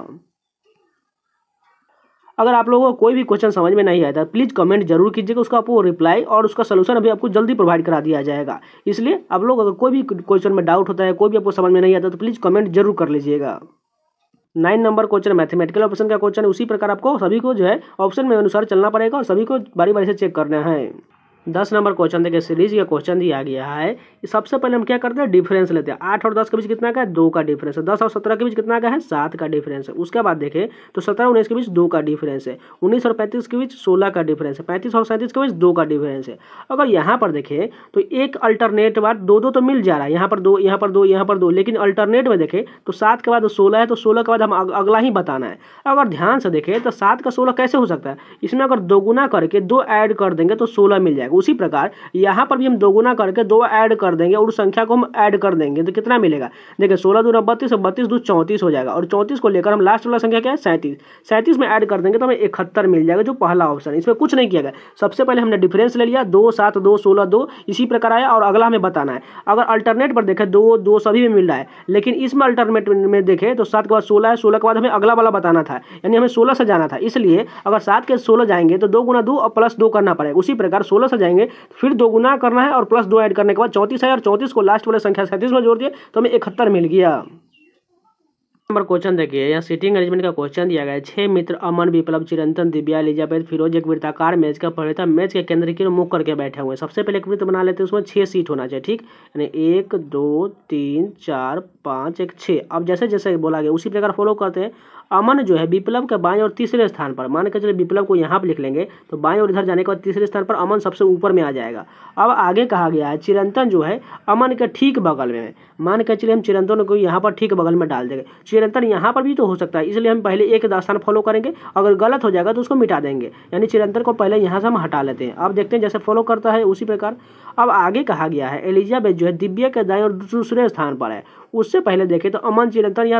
अगर आप लोगों को कोई भी क्वेश्चन समझ में नहीं आया था प्लीज कमेंट जरूर कीजिएगा, उसका आपको रिप्लाई और उसका सोल्यूशन अभी आपको जल्दी प्रोवाइड करा दिया जाएगा। इसलिए आप लोग अगर कोई भी क्वेश्चन में डाउट होता है, कोई भी आपको समझ में नहीं आता तो प्लीज कमेंट जरूर कर लीजिएगा। 9 नंबर क्वेश्चन मैथमेटिकल ऑप्शन का क्वेश्चन है, उसी प्रकार आपको सभी को जो है ऑप्शन में अनुसार चलना पड़ेगा और सभी को बारी बारी से चेक करना है। 10 नंबर क्वेश्चन देखिए, सीरीज का क्वेश्चन दिया गया है। सबसे पहले हम क्या करते हैं, डिफरेंस लेते हैं। 8 और 10 के बीच कितना का है, 2 का डिफरेंस है। 10 और 17 के बीच कितना का है, 7 का डिफरेंस है। उसके बाद देखें तो 17 और 19 के बीच 2 का डिफरेंस है। 19 और 35 के बीच 16 का डिफरेंस है। 35 और 37 के बीच 2 का डिफरेंस है। अगर यहाँ पर देखें तो एक अल्टरनेट बार 2 तो मिल जा रहा है, यहाँ पर 2, यहाँ पर 2, यहाँ पर 2, लेकिन अल्टरनेट में देखें तो 7 के बाद 16 है, तो 16 के बाद हम अगला ही बताना है। अगर ध्यान से देखें तो 7 का 16 कैसे हो सकता है, इसमें अगर 2 गुना करके 2 ऐड कर देंगे तो 16 मिल जाएगा। उसी प्रकार यहाँ पर भी हम 2 गुना करके 2 ऐड कर देंगे और उस संख्या को हम ऐड कर देंगे तो कितना मिलेगा। देखिए 16 दूना 32 और 32 दूना 34 हो जाएगा और 34 को लेकर हम लास्ट वाला संख्या क्या है 37, 37 में ऐड कर देंगे तो हमें 71 मिल जाएगा, जो पहला ऑप्शन है। इसमें कुछ नहीं किया गया, सबसे पहले हमने डिफरेंस ले लिया 2 7 2 16 2, इसी प्रकार आया और अगला हमें बताना है। अगर अल्टरनेट पर देखें 2 2 सभी में मिल रहा है, लेकिन इसमें अल्टरनेट में देखें तो 7 के बाद 16 है, 16 के बाद हमें अगला वाला बताना था, यानी हमें 16 से जाना था। इसलिए अगर 7 के 16 जाएंगे तो 2 गुना 2 और प्लस 2 करना पड़ेगा। उसी प्रकार 16 से जाएंगे फिर 2 गुना करना है और प्लस 2 ऐड करने के बाद 34 है और 34 को लास्ट वाले संख्या 37 में जोड़ दिए तो हमें 71 मिल गया। नंबर क्वेश्चन देखिए, यहाँ सीटिंग अरेंजमेंट का क्वेश्चन दिया गया है। 6 मित्र अमन, विप्लव, चिरंतन, दिव्या, एलिजाबेथ, फिरोज एक वृत्ताकार मेज का पढ़े था, मेज के केंद्र की ओर मुख करके बैठे हुए हैं। सबसे पहले एक वृत्त बना लेते हैं, उसमें 6 सीट होना चाहिए, ठीक, यानी 1 2 3 4 5 1 6। अब जैसे जैसे बोला गया उसी प्रकार फॉलो करते हैं। अमन जो है विप्लव के बाएं और तीसरे स्थान पर, मान के चलिए विप्लव को यहाँ पर लिख लेंगे तो बाएं और इधर जाने के बाद तीसरे स्थान पर अमन सबसे ऊपर में आ जाएगा। अब आगे कहा गया है चिरंतन जो है अमन के ठीक बगल में है, मान के चलिए हम चिरंतन को यहाँ पर ठीक बगल में डाल देंगे। चिरंतन यहाँ पर भी तो हो सकता है, इसलिए हम पहले एक स्थान फॉलो करेंगे, अगर गलत हो जाएगा तो उसको मिटा देंगे, यानी चिरंतन को पहले यहाँ से हम हटा लेते हैं। अब देखते हैं जैसे फॉलो करता है उसी प्रकार। अब आगे कहा गया है एलिजाबेथ जो है दिव्या के दाएं और दूसरे स्थान पर है। उससे पहले देखें तो अमन चिरंतन या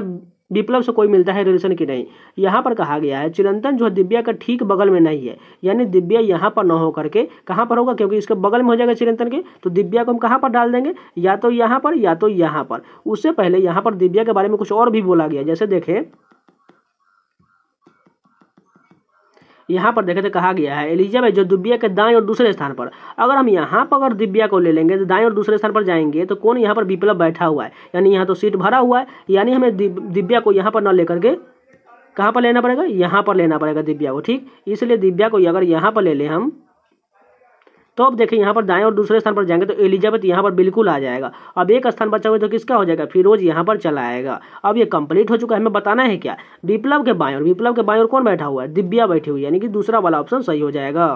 विप्लव से कोई मिलता है रिलेशन की नहीं। यहाँ पर कहा गया है चिरंतन जो है दिव्या का ठीक बगल में नहीं है, यानी दिव्या यहाँ पर न हो करके कहाँ पर होगा, क्योंकि इसके बगल में हो जाएगा चिरंतन के, तो दिव्या को हम कहाँ पर डाल देंगे, या तो यहाँ पर या तो यहाँ पर। उससे पहले यहाँ पर दिव्या के बारे में कुछ और भी बोला गया, जैसे देखें यहाँ पर देखें तो कहा गया है एलिजाबेथ जो दिव्या के दाएं और दूसरे स्थान पर। अगर हम यहाँ पर अगर दिव्या को ले लेंगे तो दाएं और दूसरे स्थान पर जाएंगे तो कौन यहाँ पर विप्लव बैठा हुआ है, यानी यहाँ तो सीट भरा हुआ है, यानी हमें दिव्या को यहाँ पर न लेकर के कहाँ पर लेना पड़ेगा, यहाँ पर लेना पड़ेगा दिव्या को, ठीक। इसलिए दिव्या को अगर यहाँ पर ले लें हम तो अब देखिए यहाँ पर दाएं और दूसरे स्थान पर जाएंगे तो एलिजाबेथ यहाँ पर बिल्कुल आ जाएगा। अब एक स्थान बचा हुआ तो किसका हो जाएगा, फिरोज यहाँ पर चला आएगा। अब ये कंप्लीट हो चुका है, हमें बताना है क्या, विप्लव के बाएं और, विप्लव के बाएं और कौन बैठा हुआ है, दिव्या बैठी हुई है, यानी कि दूसरा वाला ऑप्शन सही हो जाएगा।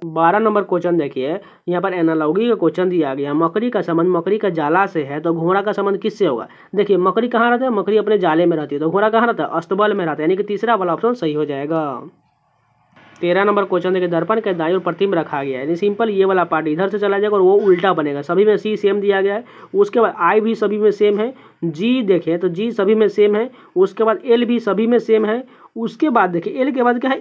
12 नंबर क्वेश्चन देखिए, यहाँ पर एनालॉगी का क्वेश्चन दिया गया। मकड़ी का संबंध मकड़ी का जाला से है तो घोड़ा का संबंध किससे होगा। देखिए मकड़ी कहाँ रहता है, मकड़ी अपने जाले में रहती है, तो घोड़ा कहाँ रहता है, अस्तबल में रहता है, यानी कि तीसरा वाला ऑप्शन सही हो जाएगा। 13 नंबर क्वेश्चन देखिए, दर्पण के दाईं ओर प्रतिबिंब रखा गया है, यानी सिंपल ये वाला पार्ट इधर से चला जाएगा और वो उल्टा बनेगा। सभी में सी सेम दिया गया है, उसके बाद आई भी सभी में सेम है, जी देखें तो जी सभी में सेम है, उसके बाद एल भी सभी में सेम है, उसके बाद देखिए एल के बाद क्या है,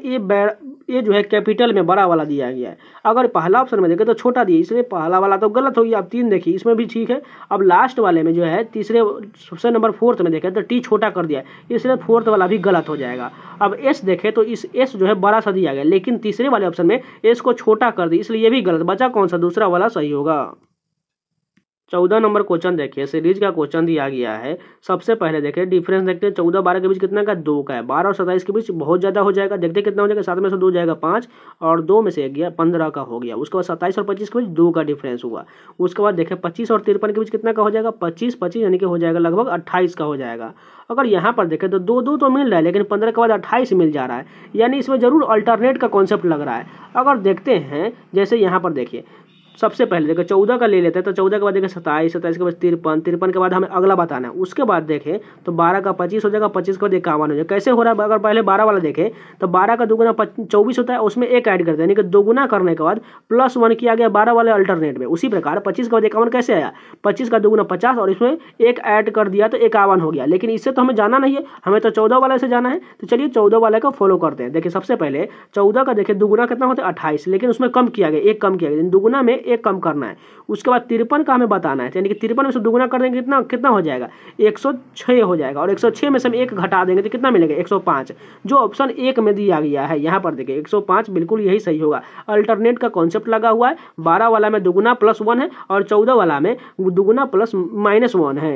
ए जो है कैपिटल में बड़ा वाला दिया गया है। अगर पहला ऑप्शन में देखें तो छोटा दिया, इसलिए पहला वाला तो गलत हो गया। अब 3 देखिए इसमें भी ठीक है। अब लास्ट वाले में जो है तीसरे सबसे नंबर 4th में देखें तो टी छोटा कर दिया है, इसलिए 4th वाला भी गलत हो जाएगा। अब एस देखें तो इस एस जो है बड़ा सा दिया गया, लेकिन तीसरे वाले ऑप्शन में एस को छोटा कर दिया, इसलिए ये भी गलत बचा। कौन सा, दूसरा वाला सही होगा। 14 नंबर क्वेश्चन देखिए, सीरीज का क्वेश्चन दिया गया है। सबसे पहले देखिए डिफरेंस देखते हैं, 14 12 के बीच कितना का, 2 का है। 12 और 27 के बीच बहुत ज़्यादा हो जाएगा, देखते कितना हो जाएगा, 7 में से 2 जाएगा 5 और 2 में से 1 गया 15 का हो गया। उसके बाद 27 और 25 के बीच 2 का डिफरेंस हुआ। उसके बाद देखें 25 और 53 के बीच कितना का हो जाएगा, 25 25 यानी कि हो जाएगा लगभग 28 का हो जाएगा। अगर यहाँ पर देखें तो 2 2 तो मिल रहा है, लेकिन 15 के बाद 28 मिल जा रहा है, यानी इसमें जरूर अल्टरनेट का कॉन्सेप्ट लग रहा है। अगर देखते हैं जैसे यहाँ पर देखिए, सबसे पहले देखो 14 का ले लेते हैं तो 14 के बाद देखें 27 27 के बाद 53 53 के बाद हमें अगला बताना है। उसके बाद देखें तो 12 का 25 हो जाएगा, 25 के बाद 51 हो जाएगा। कैसे हो रहा है, अगर पहले 12 वाला देखें तो 12 का 2 गुना 24 होता है, उसमें 1 ऐड करते हैं, यानी कि 2 गुना करने के बाद +1 किया गया 12 वाले अल्टरनेट में। उसी प्रकार 25 के बाद 51 कैसे आया, 25 का 2 गुना 50 और इसमें 1 ऐड कर दिया तो 51 हो गया। लेकिन इससे तो हमें जाना नहीं है, हमें तो 14 वाले से जाना है, तो चलिए 14 वाले को फॉलो करते हैं। देखिए सबसे पहले 14 का देखिए 2 गुना कितना होता है 28, लेकिन उसमें कम किया गया, 1 कम किया गया, 2 गुना में 1 कम करना है। उसके बाद 53 का हमें बताना है, यानी कि 53 में से 2 गुना कर देंगे कितना कितना हो जाएगा, 106 हो जाएगा, और 106 में से हम 1 घटा देंगे तो कितना मिलेगा, 105, जो ऑप्शन 1 में दिया गया है। यहाँ पर देखिए 105 बिल्कुल यही सही होगा। अल्टरनेट का कॉन्सेप्ट लगा हुआ है, 12 वाला में 2 गुना +1 है और 14 वाला में 2 गुना +-1 है।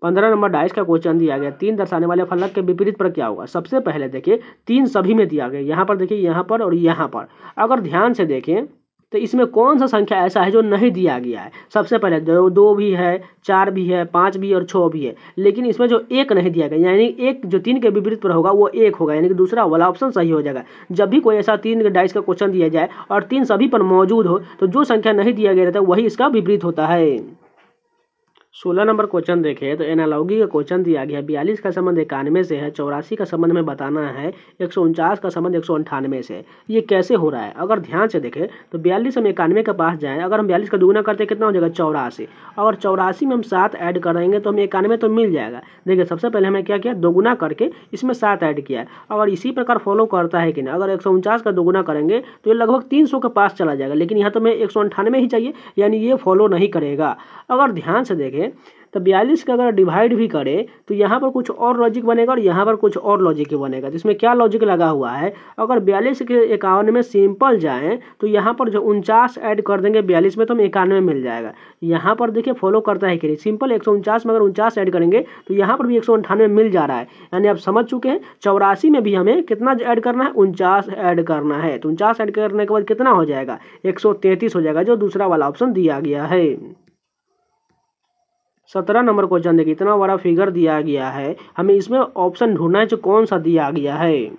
15 नंबर डाइस का क्वेश्चन दिया गया, 3 दर्शाने वाले फलक के विपरीत पर क्या होगा। सबसे पहले देखिए 3 सभी में दिया गया, यहाँ पर देखिए, यहाँ पर और यहाँ पर। अगर ध्यान से देखें तो इसमें कौन सा संख्या ऐसा है जो नहीं दिया गया है। सबसे पहले 2 भी है, 4 भी है, 5 भी और 6 भी है, लेकिन इसमें जो 1 नहीं दिया गया, यानी 1 जो 3 के विपरीत पर होगा वो 1 होगा, यानी कि दूसरा वाला ऑप्शन सही हो जाएगा। जब भी कोई ऐसा 3 डाइस का क्वेश्चन दिया जाए और 3 सभी पर मौजूद हो तो जो संख्या नहीं दिया गया रहता है वही इसका विपरीत होता है। 16 नंबर क्वेश्चन देखें तो एनालॉगी का क्वेश्चन दिया गया है। 42 का संबंध 91 से है, 84 का संबंध में बताना है, 149 का संबंध 198 से। ये कैसे हो रहा है? अगर ध्यान से देखें तो 42 हम 91 के पास जाएं, अगर हम 42 का दुगुना करते कितना हो जाएगा 84। अगर 84 में हम 7 ऐड करेंगे तो हमें 91 तो मिल जाएगा। देखिए सबसे पहले हमने क्या किया, दोगुना करके इसमें 7 ऐड किया है। अगर इसी प्रकार फॉलो करता है कि नहीं, अगर 149 का दोगुना करेंगे तो ये लगभग 300 के पास चला जाएगा, लेकिन यहाँ तो हमें 198 ही चाहिए, यानी ये फॉलो नहीं करेगा। अगर ध्यान से देखें तो 42 का अगर डिवाइड भी करें तो यहाँ पर कुछ और लॉजिक बनेगा और यहाँ पर कुछ और लॉजिक बनेगा। तो इसमें क्या लॉजिक लगा हुआ है, अगर 42 के 51 में सिंपल जाएं तो यहाँ पर जो 49 ऐड कर देंगे 42 में तो हमें 91 मिल जाएगा। यहाँ पर देखिए फॉलो करता है कि नहीं, सिंपल 149 में अगर 49 ऐड करेंगे तो यहाँ पर भी 198 मिल जा रहा है, यानी आप समझ चुके हैं। 84 में भी हमें कितना ऐड करना है, 49 ऐड करना है। तो 49 ऐड करने के बाद कितना हो जाएगा, 133 हो जाएगा, जो दूसरा वाला ऑप्शन दिया गया है। 17 नंबर क्वेश्चन देखिए, इतना बड़ा फिगर दिया गया है, हमें इसमें ऑप्शन ढूंढना है जो कौन सा दिया गया है।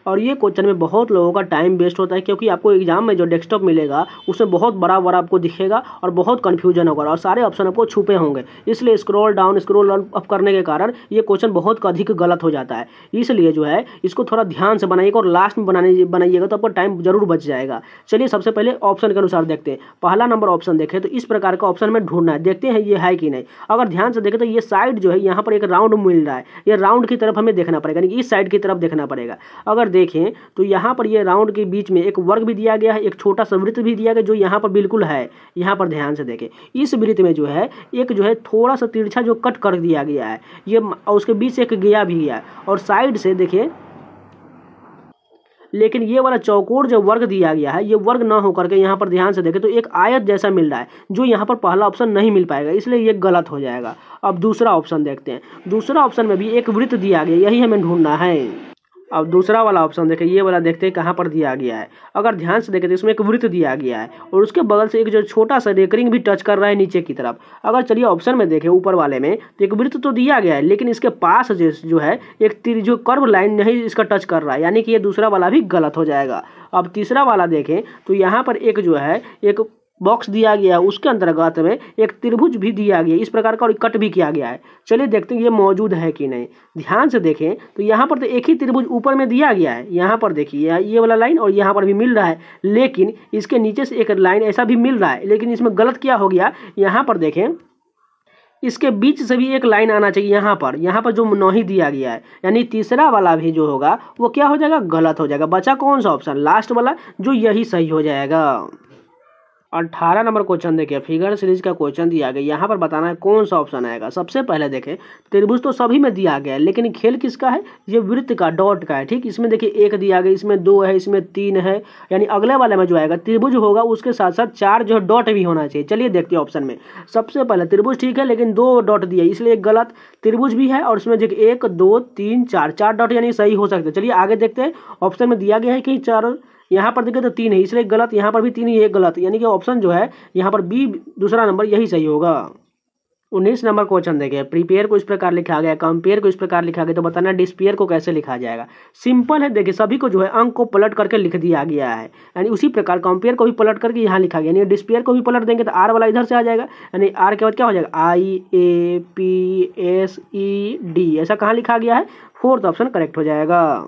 और ये क्वेश्चन में बहुत लोगों का टाइम वेस्ट होता है, क्योंकि आपको एग्जाम में जो डेस्कटॉप मिलेगा उसमें बहुत बड़ा बड़ा आपको दिखेगा और बहुत कन्फ्यूजन होगा और सारे ऑप्शन आपको छुपे होंगे। इसलिए स्क्रॉल डाउन स्क्रॉल अप करने के कारण ये क्वेश्चन बहुत अधिक गलत हो जाता है। इसलिए जो है इसको थोड़ा ध्यान से बनाइएगा और लास्ट में बनाइएगा तो आपका टाइम जरूर बच जाएगा। चलिए सबसे पहले ऑप्शन के अनुसार देखते हैं। पहला नंबर ऑप्शन देखें तो इस प्रकार का ऑप्शन में ढूंढना है, देखते हैं ये है कि नहीं। अगर ध्यान से देखें तो ये साइड जो है यहाँ पर एक राउंड मिल रहा है, ये राउंड की तरफ हमें देखना पड़ेगा, यानी इस साइड की तरफ देखना पड़ेगा। अगर देखें तो यहाँ पर ये राउंड के बीच में एक वर्ग भी दिया गया है, एक छोटा सा वृत्त भी दिया गया जो यहाँ पर बिल्कुल है। यहाँ पर ध्यान से देखें, इस वृत्त में जो है एक जो है थोड़ा सा तिरछा जो कट कर दिया गया है, ये उसके बीच से एक गया भी गया और साइड से देखिए, लेकिन ये वाला चौकोर जो वर्ग दिया गया है ये वर्ग ना होकर के यहाँ पर ध्यान से देखें तो एक आयत जैसा मिल रहा है, जो यहाँ पर पहला ऑप्शन नहीं मिल पाएगा, इसलिए ये गलत हो जाएगा। अब दूसरा ऑप्शन देखते हैं। दूसरा ऑप्शन में भी एक वृत्त दिया गया, यही हमें ढूंढना है। अब दूसरा वाला ऑप्शन देखें, ये वाला देखते हैं कहाँ पर दिया गया है। अगर ध्यान से देखें तो इसमें एक वृत्त दिया गया है और उसके बगल से एक जो छोटा सा रेकरिंग भी टच कर रहा है नीचे की तरफ। अगर चलिए ऑप्शन में देखें ऊपर वाले में तो एक वृत्त तो दिया गया है, लेकिन इसके पास जो है एक तीर जो कर्व लाइन नहीं इसका टच कर रहा है, यानी कि ये दूसरा वाला भी गलत हो जाएगा। अब तीसरा वाला देखें तो यहाँ पर एक जो है एक बॉक्स दिया गया है, उसके अंतर्गत में एक त्रिभुज भी दिया गया है इस प्रकार का और कट भी किया गया है। चलिए देखते हैं ये मौजूद है कि नहीं। ध्यान से देखें तो यहाँ पर तो एक ही त्रिभुज ऊपर में दिया गया है, यहाँ पर देखिए ये वाला लाइन और यहाँ पर भी मिल रहा है, लेकिन इसके नीचे से एक लाइन ऐसा भी मिल रहा है, लेकिन इसमें गलत क्या हो गया, यहाँ पर देखें इसके बीच से भी एक लाइन आना चाहिए, यहाँ पर जो नहीं दिया गया है, यानी तीसरा वाला भी जो होगा वो क्या हो जाएगा, गलत हो जाएगा। बचा कौन सा ऑप्शन, लास्ट वाला, जो यही सही हो जाएगा। 18 नंबर क्वेश्चन देखिए, फिगर सीरीज का क्वेश्चन दिया गया, यहाँ पर बताना है कौन सा ऑप्शन आएगा। सबसे पहले देखें त्रिभुज तो सभी में दिया गया है, लेकिन खेल किसका है, ये वृत्त का, डॉट का है। ठीक, इसमें देखिए एक दिया गया, इसमें 2 है, इसमें 3 है, यानी अगले वाले में जो आएगा त्रिभुज होगा उसके साथ साथ 4 जो है डॉट भी होना चाहिए। चलिए देखते हैं ऑप्शन में। सबसे पहले त्रिभुज ठीक है, लेकिन 2 डॉट दिया इसलिए गलत। त्रिभुज भी है और उसमें देखिए 1 2 3 4 डॉट यानी सही हो सकते हैं। चलिए आगे देखते हैं, ऑप्शन में दिया गया है कि 4, यहाँ पर देखिए तो 3 है इसलिए गलत, यहाँ पर भी 3 ही है गलत, यानी कि ऑप्शन जो है यहाँ पर बी दूसरा नंबर यही सही होगा। 19 नंबर क्वेश्चन देखिए, प्रिपेयर को इस प्रकार लिखा गया, कंपेयर को इस प्रकार लिखा गया, तो बताना डिस्पेयर को कैसे लिखा जाएगा। सिंपल है, देखिए सभी को जो है अंक को पलट करके लिख दिया गया है, यानी उसी प्रकार कंपेयर को भी पलट करके यहाँ लिखा गया, यानी डिस्पेयर को भी पलट देंगे तो आर वाला इधर से आ जाएगा, यानी आर के बाद क्या हो जाएगा IAPSED, ऐसा कहाँ लिखा गया है, फोर्थ ऑप्शन करेक्ट हो जाएगा।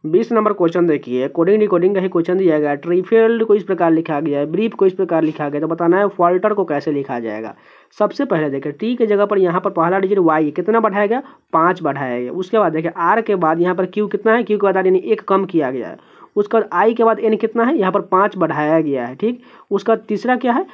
20 नंबर क्वेश्चन देखिए, कोडिंग डिकोडिंग का ही क्वेश्चन दिया गया है। ट्रीफील्ड को इस प्रकार लिखा गया है, ब्रीफ को इस प्रकार लिखा गया, तो बताना है फॉल्टर को कैसे लिखा जाएगा। सबसे पहले देखिए टी के जगह पर यहाँ पर पहला डिजिट वाई कितना बढ़ाया गया, 5 बढ़ाया गया। उसके बाद देखिए आर के बाद यहाँ पर क्यू कितना है, क्यू के बाद यानी 1 कम किया गया है। उसके बाद आई के बाद एन कितना है, यहाँ पर 5 बढ़ाया गया है। ठीक, उसका तीसरा क्या है,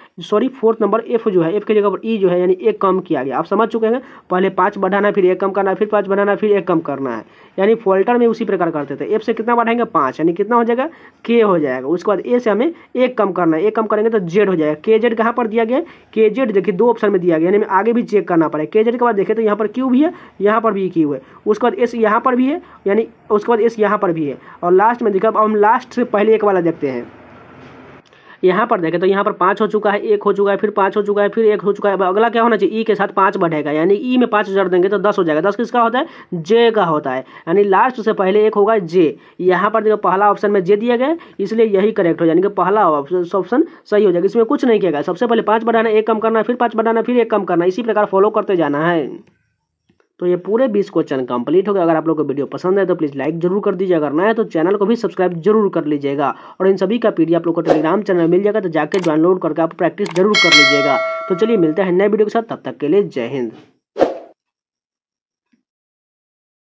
फोर्थ नंबर एफ जो है, एफ के जगह पर ई जो है यानी 1 कम किया गया। आप समझ चुके हैं, पहले 5 बढ़ाना है, फिर 1 कम करना है, फिर 5 बढ़ाना है, फिर 1 कम करना है, यानी फोल्टर में उसी प्रकार करते थे। एफ से कितना बढ़ाएंगे, 5, यानी कितना हो जाएगा, के हो जाएगा। उसके बाद ए से हमें 1 कम करना है, 1 कम करेंगे तो जेड हो जाएगा। के जेड कहाँ पर दिया गया है, के जेड देखिए 2 ऑप्शन में दिया गया, यानी आगे भी चेक करना पड़ेगा। के जेड के बाद देखें तो यहाँ पर क्यू भी है, यहाँ पर भी क्यू है, उसके बाद एस यहाँ पर भी है, यानी उसके बाद एस यहाँ पर भी है, और लास्ट में देखा, अब हम लास्ट से पहले एक वाला देखते हैं। यहाँ पर देखें तो यहाँ पर 5 हो चुका है, 1 हो चुका है, फिर 5 हो चुका है, फिर 1 हो चुका है। अब अगला क्या होना चाहिए, ई के साथ 5 बढ़ेगा, यानी ई में 5 जोड़ देंगे तो 10 हो जाएगा। 10 किसका होता है, जे का होता है, यानी लास्ट से पहले एक होगा जे। यहाँ पर देखो पहला ऑप्शन में जे दिया गया है, इसलिए यही करेक्ट हो, यानी कि पहला ऑप्शन सही हो जाएगा। इसमें कुछ नहीं किया गया, सबसे पहले 5 बढ़ाना, 1 कम करना, फिर 5 बढ़ाना, फिर 1 कम करना, इसी प्रकार फॉलो करते जाना है। तो ये पूरे 20 क्वेश्चन कंप्लीट हो गए। अगर आप लोग को वीडियो पसंद है तो प्लीज़ लाइक जरूर कर दीजिए, अगर नया है तो चैनल को भी सब्सक्राइब जरूर कर लीजिएगा। और इन सभी का पीडीएफ आप लोग को टेलीग्राम चैनल मिल जाएगा, तो जाकर डाउनलोड करके आप प्रैक्टिस जरूर कर लीजिएगा। तो चलिए मिलते हैं नए वीडियो के साथ, तब तक के लिए जय हिंद।